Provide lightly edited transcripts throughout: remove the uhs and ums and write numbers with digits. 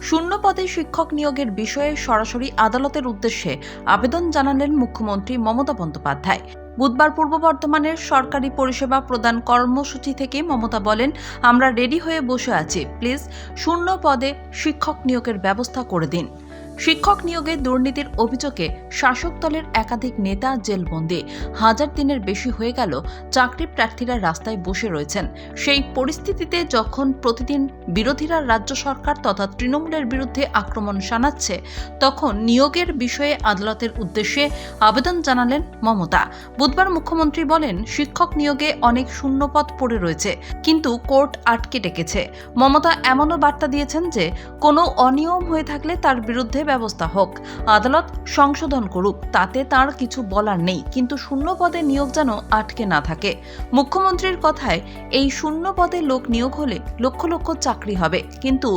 শূন্য পদে শিক্ষক নিয়োগের বিষয়ে সরাসরি আদালতের উদ্দেশ্যে আবেদন জানালেন মুখ্যমন্ত্রী মমতা বন্দ্যোপাধ্যায়। বুধবার পূর্ব বর্ধমানের সরকারি পরিষেবা প্রদান কর্মসূচি থেকে মমতা বলেন, আমরা রেডি হয়ে বসে আছি, প্লিজ শূন্য পদে শিক্ষক নিয়োগের ব্যবস্থা করে দিন। শিক্ষক নিয়োগে দুর্নীতির অভিযোগে শাসক দলের একাধিক নেতা জেলবন্দি। 1000 দিনের বেশি হয়ে গেল চাকরি প্রার্থীরা রাস্তায় বসে রয়েছেন। সেই পরিস্থিতিতে যখন প্রতিদিন বিরোধীরা রাজ্য সরকার তথা তৃণমূলের বিরুদ্ধে আক্রমণ শানাচ্ছে, তখন নিয়োগের বিষয়ে আদালতের উদ্দেশ্যে আবেদন জানালেন মমতা। বুধবার মুখ্যমন্ত্রী বলেন, শিক্ষক নিয়োগে অনেক শূন্যপদ পড়ে রয়েছে, কিন্তু কোর্ট আটকে রেখেছে। মমতা এমনও বার্তা দিয়েছেন যে কোনো অনিয়ম হয়ে থাকলে তার বিরুদ্ধে ব্যবস্থা হোক, আদালত সংশোধন করুক, তাতে তার কিছু বলার নেই, কিন্তু শূন্য পদে নিয়োগ যেন আটকে না থাকে। মুখ্যমন্ত্রীর কথায়, এই শূন্য পদে লোক নিয়োগ হলে লক্ষ লক্ষ চাকরি হবে, কিন্তু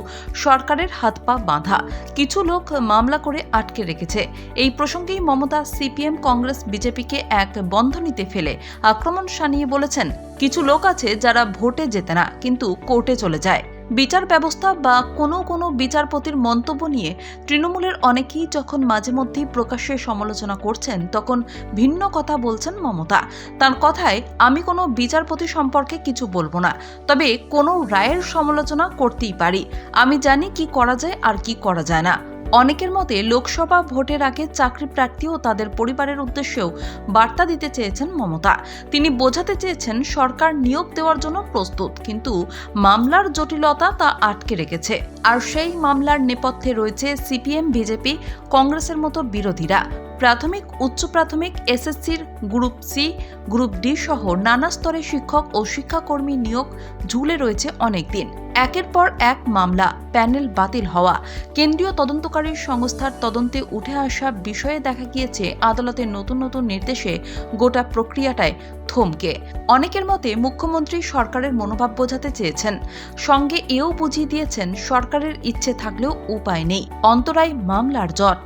সরকারের হাত পা বাঁধা। কিছু লোক মামলা করে আটকে রেখেছে। এই প্রসঙ্গেই মমতা সিপিএম, কংগ্রেস, বিজেপিকে এক বন্ধনীতে ফেলে আক্রমণ শানিয়ে বলেছেন, কিছু লোক আছে যারা ভোটে জেতে না, কিন্তু কোর্টে চলে যায়। বিচার ব্যবস্থা বা কোনো বিচারপতির মন্তব্য নিয়ে তৃণমূলের অনেকেই যখন মাঝে মধ্যেই প্রকাশ্যে সমালোচনা করছেন, তখন ভিন্ন কথা বলছেন মমতা। তার কথায়, আমি কোনো বিচারপতি সম্পর্কে কিছু বলবো না, তবে কোনো রায়ের সমালোচনা করতেই পারি। আমি জানি কি করা যায় আর কি করা যায় না। অনেকের মতে লোকসভা ভোটের আগে চাকরি প্রার্থী ও তাদের পরিবারের উদ্দেশ্যেও বার্তা দিতে চেয়েছেন মমতা। তিনি বোঝাতে চেয়েছেন সরকার নিয়োগ দেওয়ার জন্য প্রস্তুত, কিন্তু মামলার জটিলতা তা আটকে রেখেছে। আর সেই মামলার নেপথ্যে রয়েছে সিপিএম, বিজেপি, কংগ্রেসের মতো বিরোধীরা। প্রাথমিক, উচ্চ প্রাথমিক, এসএসসির গ্রুপ সি, গ্রুপ ডি সহ নানা স্তরে শিক্ষক ও শিক্ষাকর্মী নিয়োগ ঝুলে রয়েছে অনেক দিন। একের পর এক মামলা, প্যানেল বাতিল হওয়া, কেন্দ্রীয় তদন্তকারী সংস্থার তদন্তে উঠে আসা বিষয়ে দেখা গিয়েছে আদালতের নতুন নির্দেশে গোটা প্রক্রিয়াটায় থমকে। অনেকের মতে মুখ্যমন্ত্রী সরকারের মনোভাব বোঝাতে চেয়েছেন, সঙ্গে এও বুঝিয়ে দিয়েছেন সরকারের ইচ্ছে থাকলেও উপায় নেই, অন্তরায় মামলার জট।